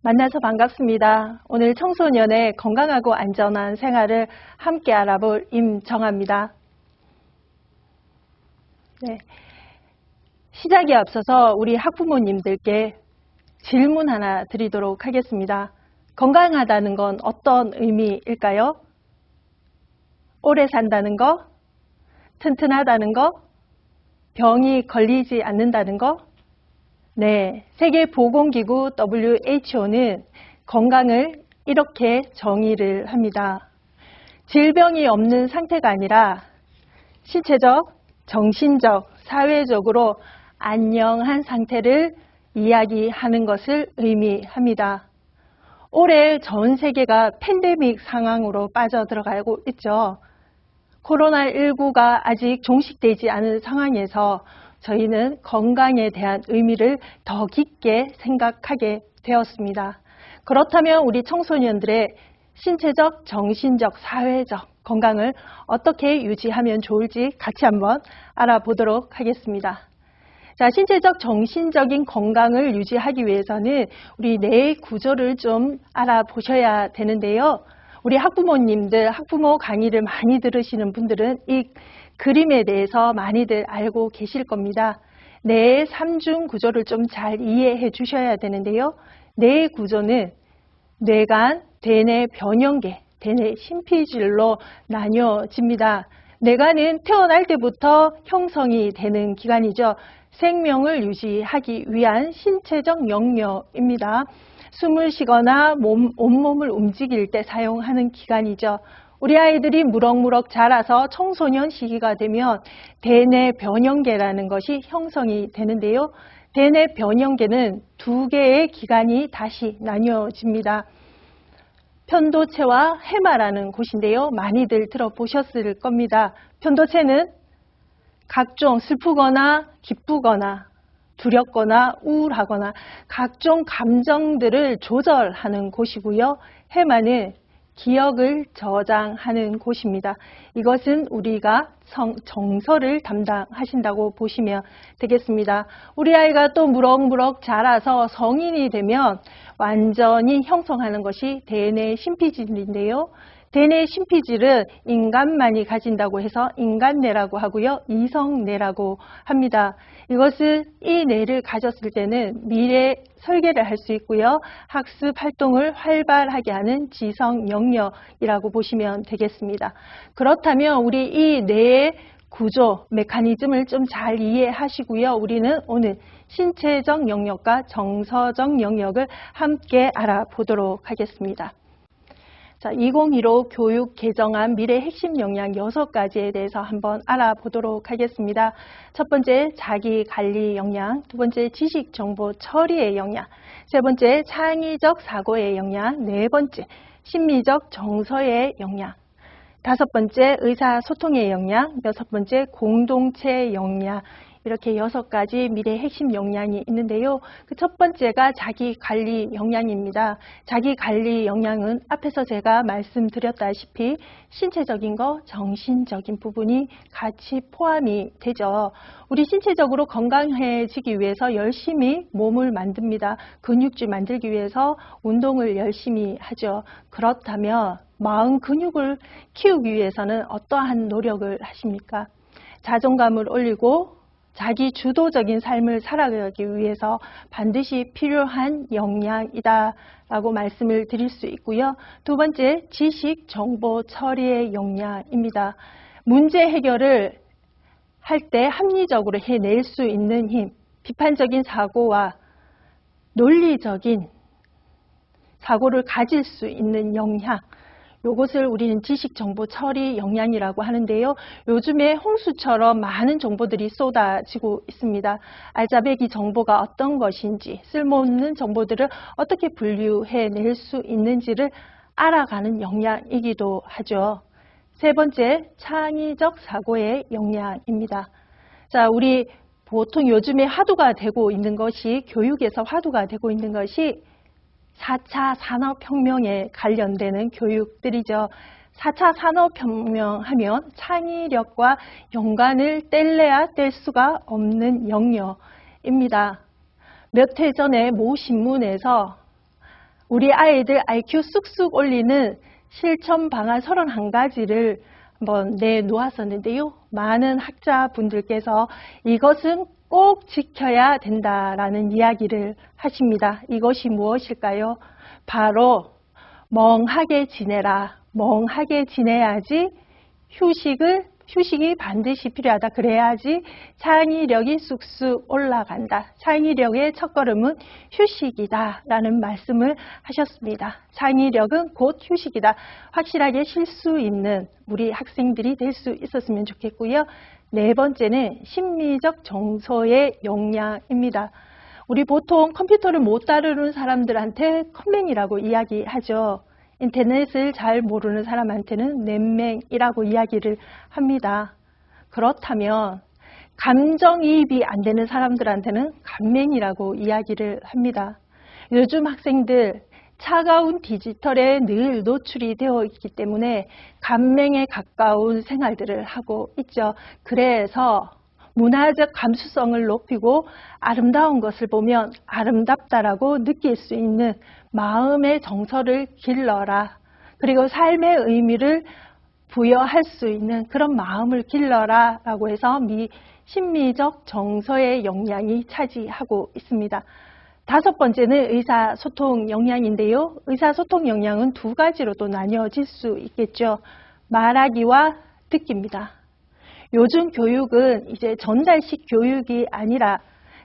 만나서 반갑습니다. 오늘 청소년의 건강하고 안전한 생활을 함께 알아볼 임정아입니다. 네, 시작에 앞서서 우리 학부모님들께 질문 하나 드리도록 하겠습니다. 건강하다는 건 어떤 의미일까요? 오래 산다는 거? 튼튼하다는 거? 병이 걸리지 않는다는 거? 네, 세계보건기구 WHO는 건강을 이렇게 정의를 합니다. 질병이 없는 상태가 아니라 신체적, 정신적, 사회적으로 안녕한 상태를 이야기하는 것을 의미합니다. 올해 전 세계가 팬데믹 상황으로 빠져들어가고 있죠. 코로나19가 아직 종식되지 않은 상황에서 저희는 건강에 대한 의미를 더 깊게 생각하게 되었습니다. 그렇다면 우리 청소년들의 신체적, 정신적, 사회적 건강을 어떻게 유지하면 좋을지 같이 한번 알아보도록 하겠습니다. 자, 신체적, 정신적인 건강을 유지하기 위해서는 우리 뇌의 구조를 좀 알아보셔야 되는데요. 우리 학부모님들, 학부모 강의를 많이 들으시는 분들은 이 그림에 대해서 많이들 알고 계실 겁니다. 뇌의 3중 구조를 좀 잘 이해해 주셔야 되는데요. 뇌의 구조는 뇌간, 대뇌 변형계, 대뇌 심피질로 나뉘어집니다. 뇌간은 태어날 때부터 형성이 되는 기관이죠. 생명을 유지하기 위한 신체적 영역입니다. 숨을 쉬거나 온몸을 움직일 때 사용하는 기관이죠. 우리 아이들이 무럭무럭 자라서 청소년 시기가 되면 대뇌 변형계라는 것이 형성이 되는데요. 대뇌 변형계는 두 개의 기관이 다시 나뉘어집니다. 편도체와 해마라는 곳인데요. 많이들 들어보셨을 겁니다. 편도체는 각종 슬프거나 기쁘거나 두렵거나 우울하거나 각종 감정들을 조절하는 곳이고요. 해마는 기억을 저장하는 곳입니다. 이것은 우리가 정서를 담당하신다고 보시면 되겠습니다. 우리 아이가 또 무럭무럭 자라서 성인이 되면 완전히 형성하는 것이 대뇌 심피질인데요. 대뇌 심피질은 인간만이 가진다고 해서 인간뇌라고 하고요. 이성뇌라고 합니다. 이것은 이 뇌를 가졌을 때는 미래 설계를 할 수 있고요. 학습 활동을 활발하게 하는 지성 영역이라고 보시면 되겠습니다. 그렇다면 우리 이 뇌의 구조, 메커니즘을 좀 잘 이해하시고요. 우리는 오늘 신체적 영역과 정서적 영역을 함께 알아보도록 하겠습니다. 자, 2015 교육 개정안 미래 핵심 역량 6가지에 대해서 한번 알아보도록 하겠습니다. 첫 번째, 자기 관리 역량, 두 번째, 지식 정보 처리의 역량, 세 번째, 창의적 사고의 역량, 네 번째, 심리적 정서의 역량, 다섯 번째, 의사소통의 역량, 여섯 번째, 공동체 역량, 이렇게 6가지 미래 핵심 역량이 있는데요. 그 첫 번째가 자기관리 역량입니다. 자기관리 역량은 앞에서 제가 말씀드렸다시피 신체적인 거, 정신적인 부분이 같이 포함이 되죠. 우리 신체적으로 건강해지기 위해서 열심히 몸을 만듭니다. 근육질 만들기 위해서 운동을 열심히 하죠. 그렇다면 마음 근육을 키우기 위해서는 어떠한 노력을 하십니까? 자존감을 올리고 자기 주도적인 삶을 살아가기 위해서 반드시 필요한 역량이다라고 말씀을 드릴 수 있고요. 두 번째, 지식, 정보, 처리의 역량입니다. 문제 해결을 할 때 합리적으로 해낼 수 있는 힘, 비판적인 사고와 논리적인 사고를 가질 수 있는 역량, 이것을 우리는 지식, 정보, 처리 역량이라고 하는데요. 요즘에 홍수처럼 많은 정보들이 쏟아지고 있습니다. 알짜배기 정보가 어떤 것인지, 쓸모없는 정보들을 어떻게 분류해낼 수 있는지를 알아가는 역량이기도 하죠. 세 번째, 창의적 사고의 역량입니다. 자, 우리 보통 요즘에 화두가 되고 있는 것이, 교육에서 화두가 되고 있는 것이 4차 산업혁명에 관련되는 교육들이죠. 4차 산업혁명 하면 창의력과 연관을 뗄래야 뗄 수가 없는 영역입니다. 몇 해 전에 모 신문에서 우리 아이들 IQ 쑥쑥 올리는 실천 방안 31가지를 한번 내놓았었는데요. 많은 학자분들께서 이것은 꼭 지켜야 된다라는 이야기를 하십니다. 이것이 무엇일까요? 바로 멍하게 지내라. 멍하게 지내야지 휴식이 반드시 필요하다. 그래야지 창의력이 쑥쑥 올라간다. 창의력의 첫걸음은 휴식이다 라는 말씀을 하셨습니다. 창의력은 곧 휴식이다. 확실하게 쉴 수 있는 우리 학생들이 될 수 있었으면 좋겠고요. 네 번째는 심리적 정서의 역량입니다. 우리 보통 컴퓨터를 못 다루는 사람들한테 컴맹이라고 이야기하죠. 인터넷을 잘 모르는 사람한테는 넷맹이라고 이야기를 합니다. 그렇다면 감정이입이 안 되는 사람들한테는 감맹이라고 이야기를 합니다. 요즘 학생들 차가운 디지털에 늘 노출이 되어 있기 때문에 감맹에 가까운 생활들을 하고 있죠. 그래서 문화적 감수성을 높이고 아름다운 것을 보면 아름답다라고 느낄 수 있는 마음의 정서를 길러라. 그리고 삶의 의미를 부여할 수 있는 그런 마음을 길러라 라고 해서 심리적 정서의 역량이 차지하고 있습니다. 다섯 번째는 의사소통 역량인데요. 의사소통 역량은 두 가지로 또 나뉘어질 수 있겠죠. 말하기와 듣기입니다. 요즘 교육은 이제 전달식 교육이 아니라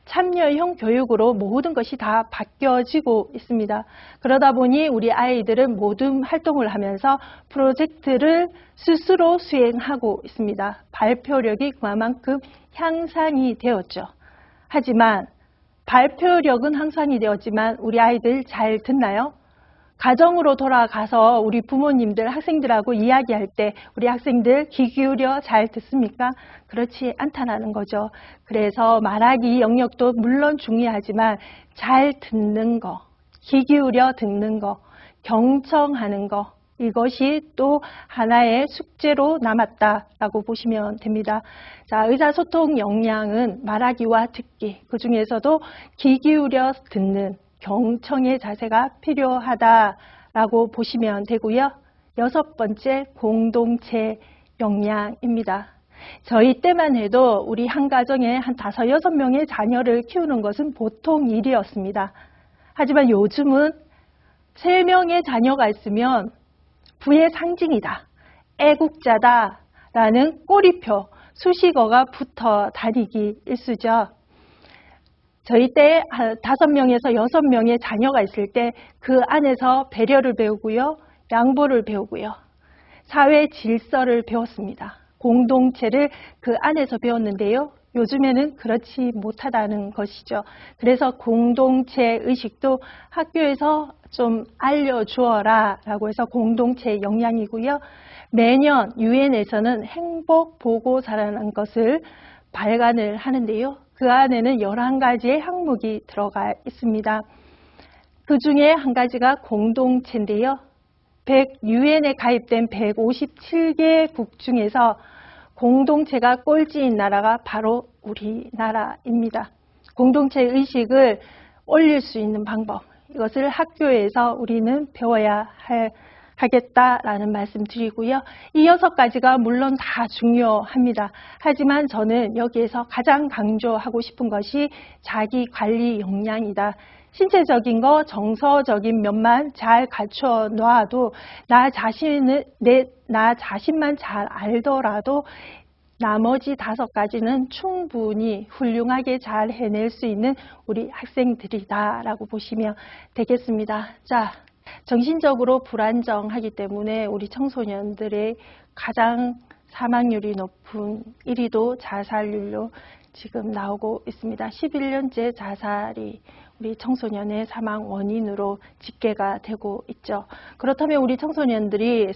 참여형 교육으로 모든 것이 다 바뀌어지고 있습니다. 그러다 보니 우리 아이들은 모든 활동을 하면서 프로젝트를 스스로 수행하고 있습니다. 발표력이 그만큼 향상이 되었죠. 하지만 발표력은 향상이 되었지만 우리 아이들 잘 듣나요? 가정으로 돌아가서 우리 부모님들, 학생들하고 이야기할 때 우리 학생들 귀 기울여 잘 듣습니까? 그렇지 않다는 거죠. 그래서 말하기 영역도 물론 중요하지만 잘 듣는 거, 귀 기울여 듣는 거, 경청하는 거, 이것이 또 하나의 숙제로 남았다라고 보시면 됩니다. 자, 의사소통 역량은 말하기와 듣기, 그 중에서도 귀 기울여 듣는 경청의 자세가 필요하다라고 보시면 되고요. 여섯 번째, 공동체 역량입니다. 저희 때만 해도 우리 한 가정에 한 5, 6명의 자녀를 키우는 것은 보통 일이었습니다. 하지만 요즘은 3명의 자녀가 있으면 부의 상징이다, 애국자다 라는 꼬리표, 수식어가 붙어 다니기 일쑤죠. 저희 때 5명에서 6명의 자녀가 있을 때 그 안에서 배려를 배우고요, 양보를 배우고요, 사회 질서를 배웠습니다. 공동체를 그 안에서 배웠는데요. 요즘에는 그렇지 못하다는 것이죠. 그래서 공동체 의식도 학교에서 좀 알려주어라 라고 해서 공동체 역량이고요. 매년 유엔에서는 행복보고서라는 것을 발간을 하는데요. 그 안에는 11가지의 항목이 들어가 있습니다. 그 중에 한 가지가 공동체인데요. 유엔에 가입된 157개국 중에서 공동체가 꼴찌인 나라가 바로 우리나라입니다. 공동체 의식을 올릴 수 있는 방법, 이것을 학교에서 우리는 배워야 하겠다라는 말씀 드리고요. 이 6가지가 물론 다 중요합니다. 하지만 저는 여기에서 가장 강조하고 싶은 것이 자기관리 역량이다. 신체적인 거, 정서적인 면만 잘 갖춰 놔도 나 자신만 잘 알더라도 나머지 5가지는 충분히 훌륭하게 잘 해낼 수 있는 우리 학생들이다라고 보시면 되겠습니다. 자, 정신적으로 불안정하기 때문에 우리 청소년들의 가장 사망률이 높은 1위도 자살률로 지금 나오고 있습니다. 11년째 자살이 우리 청소년의 사망 원인으로 집계가 되고 있죠. 그렇다면 우리 청소년들이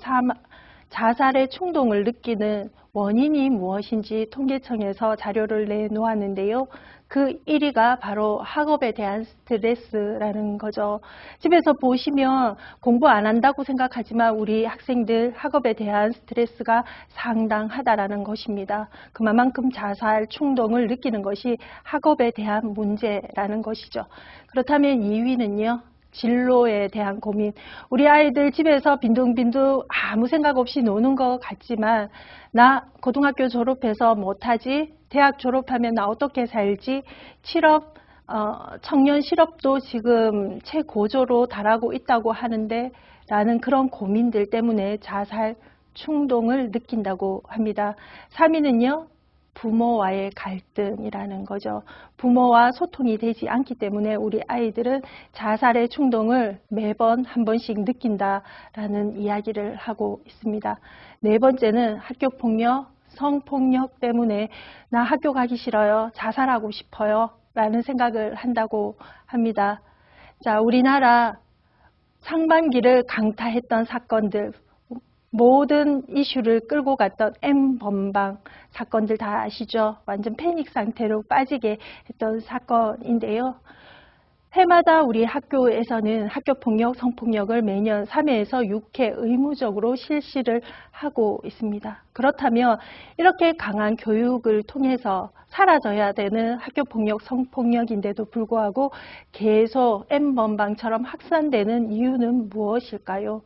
자살의 충동을 느끼는 원인이 무엇인지 통계청에서 자료를 내놓았는데요. 그 1위가 바로 학업에 대한 스트레스라는 거죠. 집에서 보시면 공부 안 한다고 생각하지만 우리 학생들 학업에 대한 스트레스가 상당하다라는 것입니다. 그만큼 자살 충동을 느끼는 것이 학업에 대한 문제라는 것이죠. 그렇다면 2위는요. 진로에 대한 고민. 우리 아이들 집에서 빈둥빈둥 아무 생각 없이 노는 것 같지만 나 고등학교 졸업해서 못하지? 대학 졸업하면 나 어떻게 살지? 실업, 청년 실업도 지금 최고조로 달하고 있다고 하는데 라는 그런 고민들 때문에 자살 충동을 느낀다고 합니다. 3위는요. 부모와의 갈등이라는 거죠. 부모와 소통이 되지 않기 때문에 우리 아이들은 자살의 충동을 매번 한 번씩 느낀다라는 이야기를 하고 있습니다. 네 번째는 학교폭력, 성폭력 때문에 나 학교 가기 싫어요. 자살하고 싶어요. 라는 생각을 한다고 합니다. 자, 우리나라 상반기를 강타했던 사건들, 모든 이슈를 끌고 갔던 M번방 사건들 다 아시죠? 완전 패닉 상태로 빠지게 했던 사건인데요. 해마다 우리 학교에서는 학교폭력, 성폭력을 매년 3회에서 6회 의무적으로 실시를 하고 있습니다. 그렇다면 이렇게 강한 교육을 통해서 사라져야 되는 학교폭력, 성폭력인데도 불구하고 계속 M번방처럼 확산되는 이유는 무엇일까요?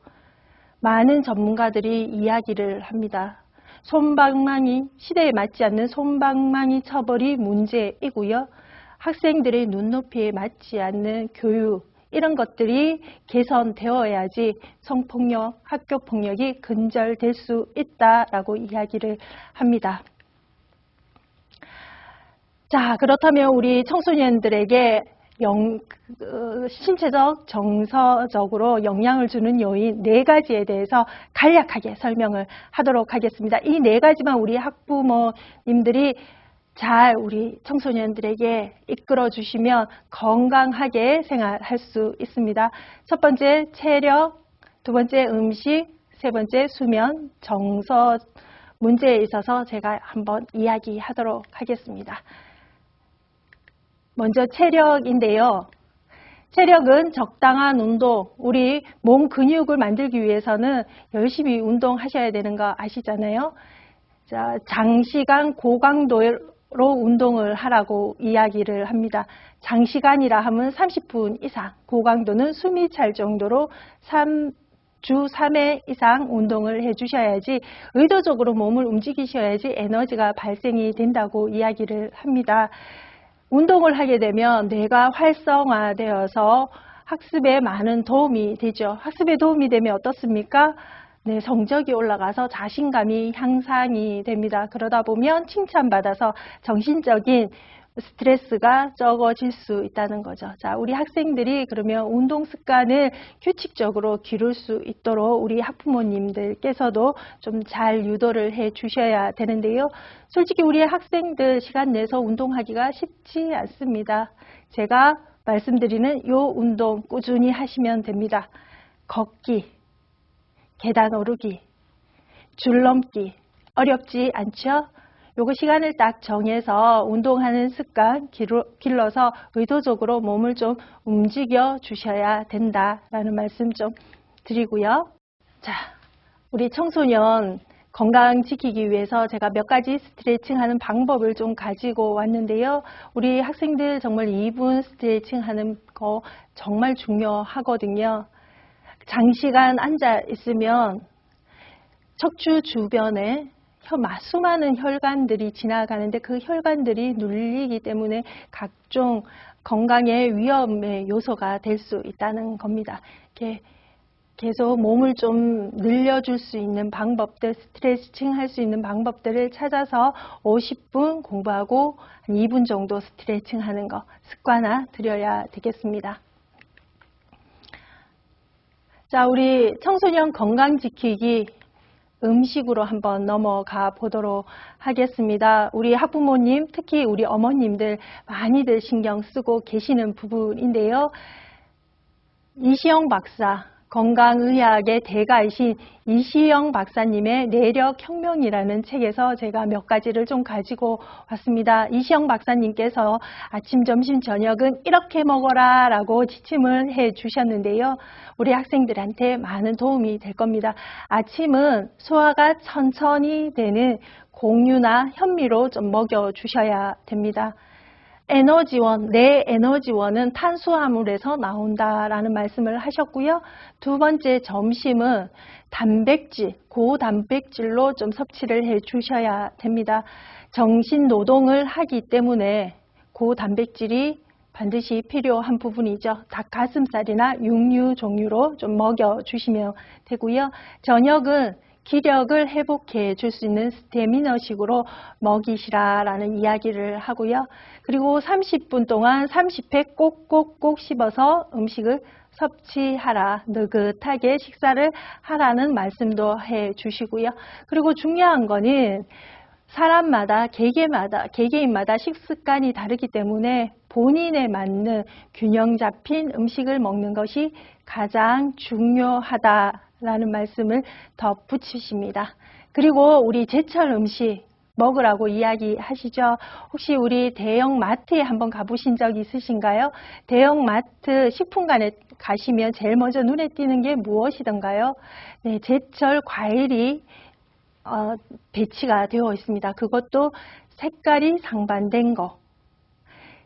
많은 전문가들이 이야기를 합니다. 솜방망이, 시대에 맞지 않는 솜방망이 처벌이 문제이고요. 학생들의 눈높이에 맞지 않는 교육, 이런 것들이 개선되어야지 성폭력, 학교폭력이 근절될 수 있다라고 이야기를 합니다. 자, 그렇다면 우리 청소년들에게 신체적, 정서적으로 영향을 주는 요인 4가지에 대해서 간략하게 설명을 하도록 하겠습니다. 이 4가지만 우리 학부모님들이 잘 우리 청소년들에게 이끌어 주시면 건강하게 생활할 수 있습니다. 첫 번째 체력, 두 번째 음식, 세 번째 수면, 정서 문제에 있어서 제가 한번 이야기하도록 하겠습니다. 먼저 체력인데요. 체력은 적당한 운동, 우리 몸 근육을 만들기 위해서는 열심히 운동하셔야 되는 거 아시잖아요. 자, 장시간 고강도로 운동을 하라고 이야기를 합니다. 장시간이라 하면 30분 이상, 고강도는 숨이 찰 정도로 주 3회 이상 운동을 해주셔야지, 의도적으로 몸을 움직이셔야지 에너지가 발생이 된다고 이야기를 합니다. 운동을 하게 되면 뇌가 활성화되어서 학습에 많은 도움이 되죠. 학습에 도움이 되면 어떻습니까? 네, 성적이 올라가서 자신감이 향상이 됩니다. 그러다 보면 칭찬받아서 정신적인 스트레스가 적어질 수 있다는 거죠. 자, 우리 학생들이 그러면 운동 습관을 규칙적으로 기를 수 있도록 우리 학부모님들께서도 좀 잘 유도를 해 주셔야 되는데요. 솔직히 우리 학생들 시간 내서 운동하기가 쉽지 않습니다. 제가 말씀드리는 요 운동 꾸준히 하시면 됩니다. 걷기, 계단 오르기, 줄넘기, 어렵지 않죠? 요거 시간을 딱 정해서 운동하는 습관 길러서 의도적으로 몸을 좀 움직여 주셔야 된다라는 말씀 좀 드리고요. 자, 우리 청소년 건강 지키기 위해서 제가 몇 가지 스트레칭 하는 방법을 좀 가지고 왔는데요. 우리 학생들 정말 2분 스트레칭 하는 거 정말 중요하거든요. 장시간 앉아 있으면 척추 주변에 수많은 혈관들이 지나가는데 그 혈관들이 눌리기 때문에 각종 건강의 위험의 요소가 될 수 있다는 겁니다. 이렇게 계속 몸을 좀 늘려줄 수 있는 방법들, 스트레칭 할 수 있는 방법들을 찾아서 50분 공부하고 한 2분 정도 스트레칭 하는 거 습관화 들여야 되겠습니다. 자, 우리 청소년 건강 지키기 음식으로 한번 넘어가 보도록 하겠습니다. 우리 학부모님, 특히 우리 어머님들 많이들 신경 쓰고 계시는 부분인데요. 이시영 박사, 건강의학의 대가이신 이시영 박사님의 내력혁명이라는 책에서 제가 몇 가지를 좀 가지고 왔습니다. 이시영 박사님께서 아침, 점심, 저녁은 이렇게 먹어라 라고 지침을 해 주셨는데요. 우리 학생들한테 많은 도움이 될 겁니다. 아침은 소화가 천천히 되는 곡류나 현미로 좀 먹여 주셔야 됩니다. 에너지원, 내 에너지원은 탄수화물에서 나온다라는 말씀을 하셨고요. 두 번째 점심은 단백질, 고단백질로 좀 섭취를 해 주셔야 됩니다. 정신 노동을 하기 때문에 고단백질이 반드시 필요한 부분이죠. 닭가슴살이나 육류 종류로 좀 먹여주시면 되고요. 저녁은 기력을 회복해 줄 수 있는 스태미너식으로 먹이시라라는 이야기를 하고요. 그리고 30분 동안 30회 꼭꼭꼭 씹어서 음식을 섭취하라, 느긋하게 식사를 하라는 말씀도 해 주시고요. 그리고 중요한 거는 사람마다, 개개인마다 식습관이 다르기 때문에 본인에 맞는 균형 잡힌 음식을 먹는 것이 가장 중요하다라는 말씀을 덧붙이십니다. 그리고 우리 제철 음식 먹으라고 이야기하시죠. 혹시 우리 대형 마트에 한번 가보신 적 있으신가요? 대형 마트 식품관에 가시면 제일 먼저 눈에 띄는 게 무엇이던가요? 네, 제철 과일이 배치가 되어 있습니다. 그것도 색깔이 상반된 거.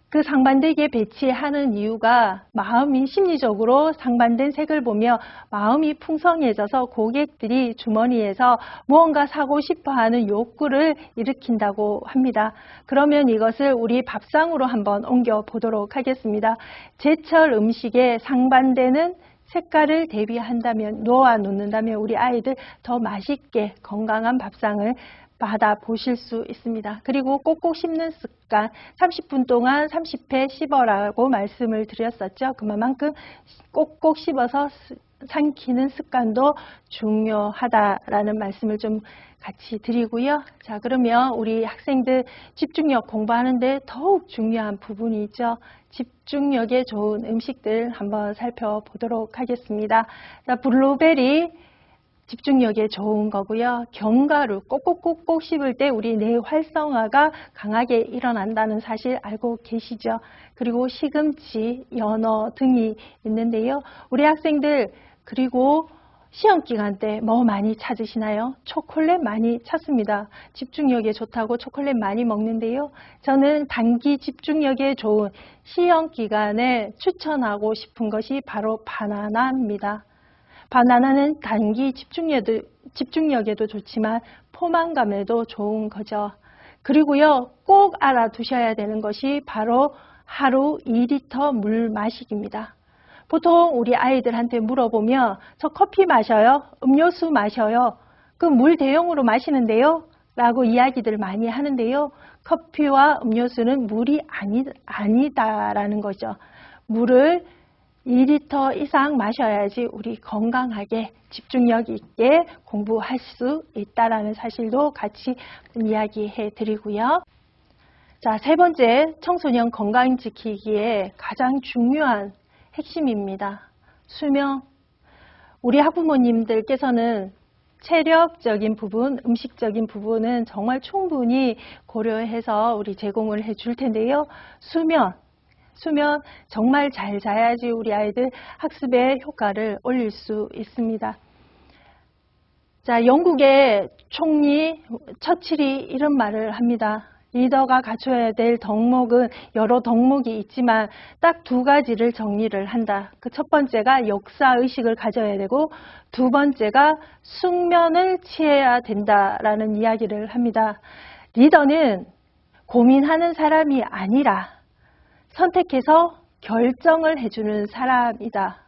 그 상반되게 배치하는 이유가 마음이 심리적으로 상반된 색을 보며 마음이 풍성해져서 고객들이 주머니에서 무언가 사고 싶어하는 욕구를 일으킨다고 합니다. 그러면 이것을 우리 밥상으로 한번 옮겨 보도록 하겠습니다. 제철 음식에 상반되는 색깔을 대비한다면, 놓아 놓는다면 우리 아이들 더 맛있게 건강한 밥상을 받아보실 수 있습니다. 그리고 꼭꼭 씹는 습관, 30분 동안 30회 씹어라고 말씀을 드렸었죠. 그만큼 꼭꼭 씹어서 삼키는 습관도 중요하다라는 말씀을 좀 같이 드리고요. 자, 그러면 우리 학생들 집중력 공부하는데 더욱 중요한 부분이 있죠. 집중력에 좋은 음식들 한번 살펴보도록 하겠습니다. 자, 블루베리 집중력에 좋은 거고요. 견과류 꼭꼭꼭꼭 씹을 때 우리 뇌 활성화가 강하게 일어난다는 사실 알고 계시죠? 그리고 시금치, 연어 등이 있는데요. 우리 학생들 그리고 시험 기간 때 뭐 많이 찾으시나요? 초콜릿 많이 찾습니다. 집중력에 좋다고 초콜릿 많이 먹는데요. 저는 단기 집중력에 좋은 시험 기간에 추천하고 싶은 것이 바로 바나나입니다. 바나나는 단기 집중력에도 좋지만 포만감에도 좋은 거죠. 그리고요, 꼭 알아두셔야 되는 것이 바로 하루 2리터 물 마시기입니다. 보통 우리 아이들한테 물어보면 저 커피 마셔요? 음료수 마셔요? 그 물 대용으로 마시는데요? 라고 이야기들 많이 하는데요. 커피와 음료수는 물이 아니다라는 거죠. 물을 2리터 이상 마셔야지 우리 건강하게 집중력 있게 공부할 수 있다는 사실도 같이 이야기해 드리고요. 자, 세 번째, 청소년 건강 지키기에 가장 중요한 핵심입니다. 수면. 우리 학부모님들께서는 체력적인 부분, 음식적인 부분은 정말 충분히 고려해서 우리 제공을 해줄 텐데요. 수면 정말 잘 자야지 우리 아이들 학습의 효과를 올릴 수 있습니다. 자, 영국의 총리 처칠이 이런 말을 합니다. 리더가 갖춰야 될 덕목은 여러 덕목이 있지만 딱 두 가지를 정리를 한다. 그 첫 번째가 역사의식을 가져야 되고 두 번째가 숙면을 취해야 된다라는 이야기를 합니다. 리더는 고민하는 사람이 아니라 선택해서 결정을 해주는 사람이다.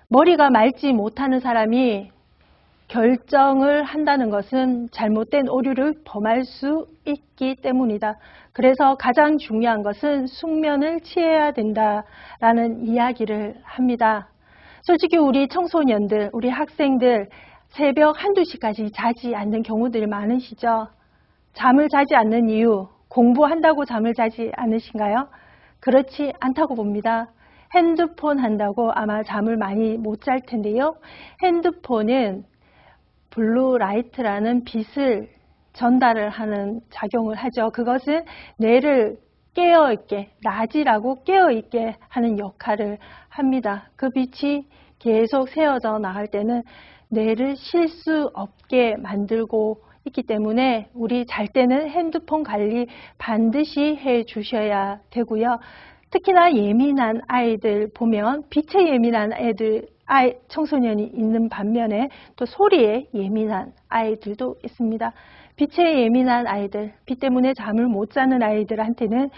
머리가 맑지 못하는 사람이 결정을 한다는 것은 잘못된 오류를 범할 수 있기 때문이다. 그래서 가장 중요한 것은 숙면을 취해야 된다라는 이야기를 합니다. 솔직히 우리 청소년들, 우리 학생들 새벽 1~2시까지 자지 않는 경우들이 많으시죠? 잠을 자지 않는 이유, 공부한다고 잠을 자지 않으신가요? 그렇지 않다고 봅니다. 핸드폰 한다고 아마 잠을 많이 못 잘 텐데요. 핸드폰은 블루라이트라는 빛을 전달을 하는 작용을 하죠. 그것은 뇌를 깨어있게, 낮이라고 깨어있게 하는 역할을 합니다. 그 빛이 계속 새어져 나갈 때는 뇌를 쉴 수 없게 만들고 있기 때문에 우리 잘 때는 핸드폰 관리 반드시 해 주셔야 되고요. 특히나 예민한 아이들 보면 빛에 예민한 청소년이 있는 반면에 또 소리에 예민한 아이들도 있습니다. 빛에 예민한 아이들, 빛 때문에 잠을 못 자는 아이들한테는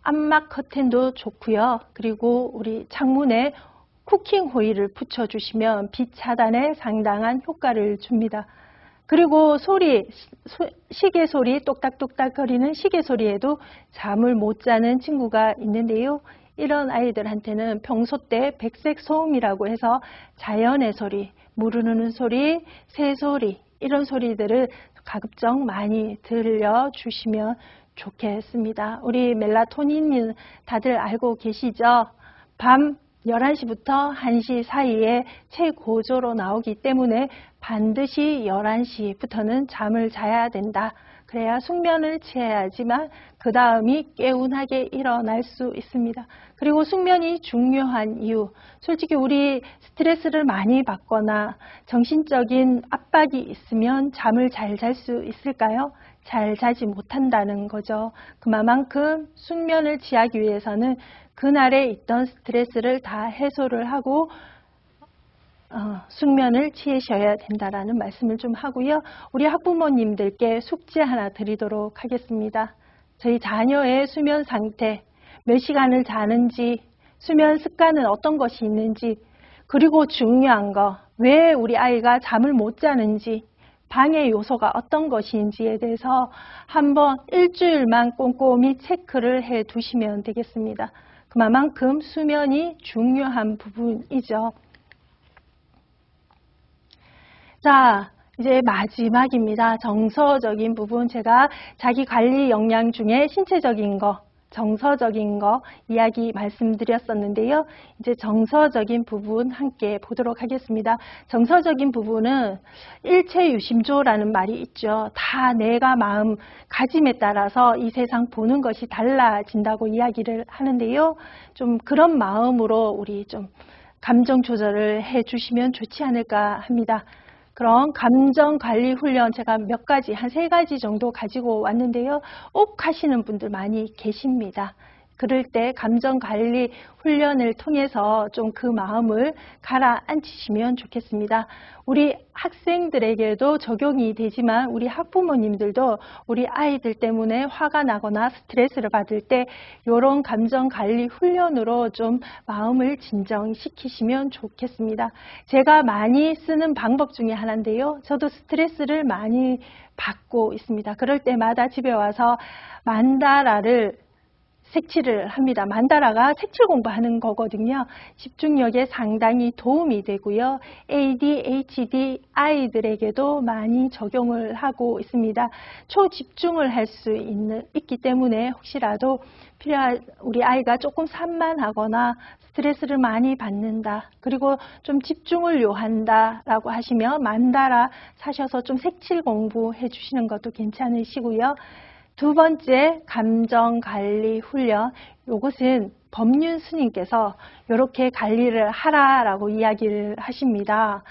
암막 커튼도 좋고요. 그리고 우리 창문에 쿠킹 호일을 붙여주시면 빛 차단에 상당한 효과를 줍니다. 그리고 소리, 시계 소리, 똑딱똑딱 거리는 시계 소리에도 잠을 못 자는 친구가 있는데요. 이런 아이들한테는 평소 때 백색 소음이라고 해서 자연의 소리, 물 흐르는 소리, 새소리 이런 소리들을 가급적 많이 들려주시면 좋겠습니다. 우리 멜라토닌은 다들 알고 계시죠? 밤 11시부터 1시 사이에 최고조로 나오기 때문에 반드시 11시부터는 잠을 자야 된다. 그래야 숙면을 취해야지만 그 다음이 개운하게 일어날 수 있습니다. 그리고 숙면이 중요한 이유, 솔직히 우리 스트레스를 많이 받거나 정신적인 압박이 있으면 잠을 잘 잘 수 있을까요? 잘 자지 못한다는 거죠. 그만큼 숙면을 취하기 위해서는 그날에 있던 스트레스를 다 해소를 하고 숙면을 취하셔야 된다라는 말씀을 좀 하고요. 우리 학부모님들께 숙제 하나 드리도록 하겠습니다. 저희 자녀의 수면 상태, 몇 시간을 자는지, 수면 습관은 어떤 것이 있는지, 그리고 중요한 거, 왜 우리 아이가 잠을 못 자는지, 방해 요소가 어떤 것인지에 대해서 한번 일주일만 꼼꼼히 체크를 해 두시면 되겠습니다. 그만큼 수면이 중요한 부분이죠. 자, 이제 마지막입니다. 정서적인 부분, 제가 자기관리 역량 중에 신체적인 거, 정서적인 거 이야기 말씀드렸었는데요. 이제 정서적인 부분 함께 보도록 하겠습니다. 정서적인 부분은 일체유심조라는 말이 있죠. 다 내가 마음가짐에 따라서 이 세상 보는 것이 달라진다고 이야기를 하는데요. 좀 그런 마음으로 우리 좀 감정 조절을 해주시면 좋지 않을까 합니다. 그런 감정관리 훈련 제가 몇 가지, 한 3가지 정도 가지고 왔는데요. 꼭 하시는 분들 많이 계십니다. 그럴 때 감정관리 훈련을 통해서 좀 그 마음을 가라앉히시면 좋겠습니다. 우리 학생들에게도 적용이 되지만 우리 학부모님들도 우리 아이들 때문에 화가 나거나 스트레스를 받을 때 이런 감정관리 훈련으로 좀 마음을 진정시키시면 좋겠습니다. 제가 많이 쓰는 방법 중에 하나인데요. 저도 스트레스를 많이 받고 있습니다. 그럴 때마다 집에 와서 만다라를 색칠을 합니다. 만다라가 색칠 공부하는 거거든요. 집중력에 상당히 도움이 되고요. ADHD 아이들에게도 많이 적용을 하고 있습니다. 초집중을 할 수 있기 때문에 혹시라도 우리 아이가 조금 산만하거나 스트레스를 많이 받는다. 그리고 좀 집중을 요한다 라고 하시면 만다라 사셔서 좀 색칠 공부해 주시는 것도 괜찮으시고요. 2번째 감정관리 훈련, 이것은 법륜 스님께서 이렇게 관리를 하라라고 이야기를 하십니다.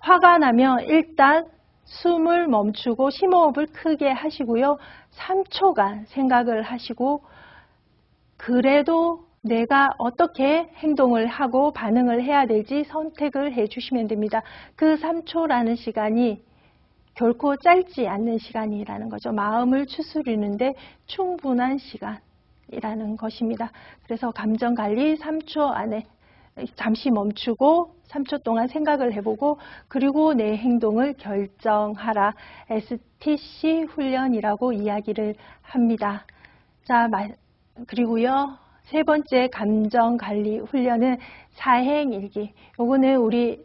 화가 나면 일단 숨을 멈추고 심호흡을 크게 하시고요. 3초간 생각을 하시고 그래도 내가 어떻게 행동을 하고 반응을 해야 될지 선택을 해주시면 됩니다. 그 3초라는 시간이 결코 짧지 않는 시간이라는 거죠. 마음을 추스리는데 충분한 시간이라는 것입니다. 그래서 감정관리 3초 안에 잠시 멈추고 3초 동안 생각을 해보고 그리고 내 행동을 결정하라. STC 훈련이라고 이야기를 합니다. 자, 그리고요. 3번째 감정관리 훈련은 사행일기. 요거는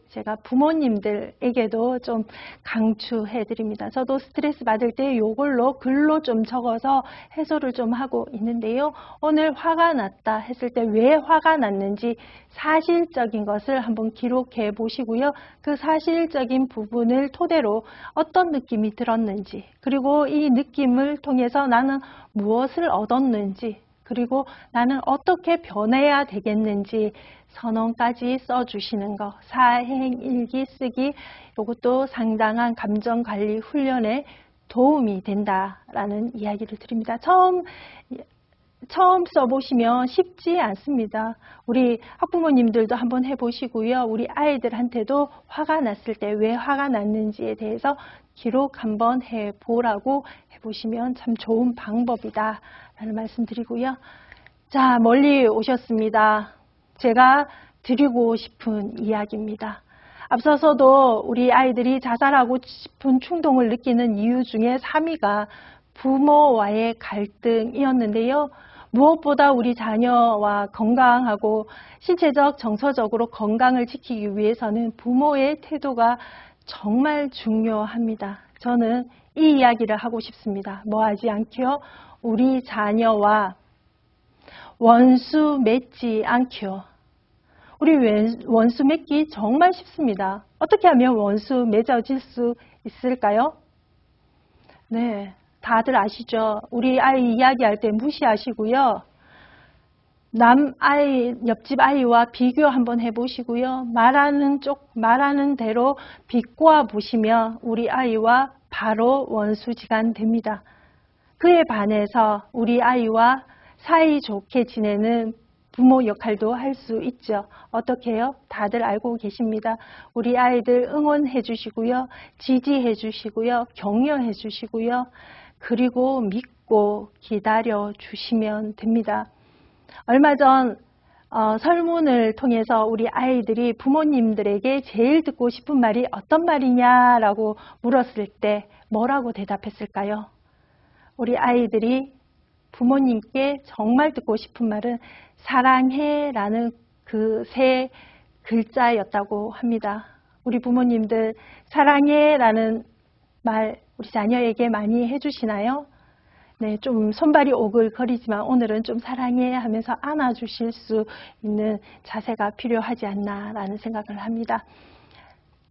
제가 부모님들에게도 좀 강추해 드립니다. 저도 스트레스 받을 때 요걸로 글로 좀 적어서 해소를 좀 하고 있는데요. 오늘 화가 났다 했을 때 왜 화가 났는지 사실적인 것을 한번 기록해 보시고요. 그 사실적인 부분을 토대로 어떤 느낌이 들었는지 그리고 이 느낌을 통해서 나는 무엇을 얻었는지 그리고 나는 어떻게 변해야 되겠는지 선언까지 써주시는 거, 사행일기 쓰기, 이것도 상당한 감정관리 훈련에 도움이 된다라는 이야기를 드립니다. 처음 써보시면 쉽지 않습니다. 우리 학부모님들도 한번 해보시고요. 우리 아이들한테도 화가 났을 때 왜 화가 났는지에 대해서 기록 한번 해보라고 해보시면 참 좋은 방법이다 라는 말씀 드리고요. 자, 멀리 오셨습니다. 제가 드리고 싶은 이야기입니다. 앞서서도 우리 아이들이 자살하고 싶은 충동을 느끼는 이유 중에 3위가 부모와의 갈등이었는데요. 무엇보다 우리 자녀와 건강하고 신체적, 정서적으로 건강을 지키기 위해서는 부모의 태도가 정말 중요합니다. 저는 이 이야기를 하고 싶습니다. 뭐 하지 않기요? 우리 자녀와 원수 맺지 않기요. 우리 원수 맺기 정말 쉽습니다. 어떻게 하면 원수 맺어질 수 있을까요? 네. 다들 아시죠? 우리 아이 이야기할 때 무시하시고요. 옆집 아이와 비교 한번 해보시고요. 말하는 대로 비꼬아 보시면 우리 아이와 바로 원수지간 됩니다. 그에 반해서 우리 아이와 사이좋게 지내는 부모 역할도 할 수 있죠. 어떻게 해요? 다들 알고 계십니다. 우리 아이들 응원해 주시고요. 지지해 주시고요. 격려해 주시고요. 그리고 믿고 기다려 주시면 됩니다. 얼마 전 설문을 통해서 우리 아이들이 부모님들에게 제일 듣고 싶은 말이 어떤 말이냐라고 물었을 때 뭐라고 대답했을까요? 우리 아이들이 부모님께 정말 듣고 싶은 말은 사랑해 라는 그 세 글자였다고 합니다. 우리 부모님들 사랑해 라는 말 우리 자녀에게 많이 해주시나요? 네, 좀 손발이 오글거리지만 오늘은 좀 사랑해 하면서 안아주실 수 있는 자세가 필요하지 않나 라는 생각을 합니다.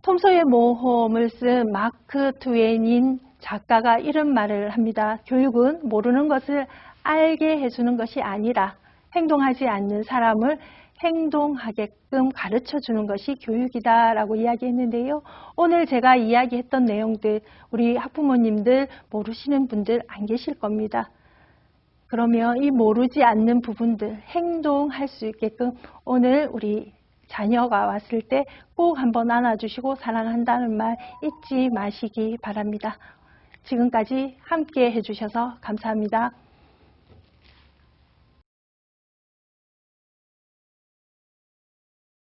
톰 소의 모험을 쓴 마크 트웨인 작가가 이런 말을 합니다. 교육은 모르는 것을 알게 해주는 것이 아니라 행동하지 않는 사람을 행동하게끔 가르쳐주는 것이 교육이다 라고 이야기했는데요. 오늘 제가 이야기했던 내용들 우리 학부모님들 모르시는 분들 안 계실 겁니다. 그러면 이 모르지 않는 부분들 행동할 수 있게끔 오늘 우리 자녀가 왔을 때 꼭 한번 안아주시고 사랑한다는 말 잊지 마시기 바랍니다. 지금까지 함께 해주셔서 감사합니다.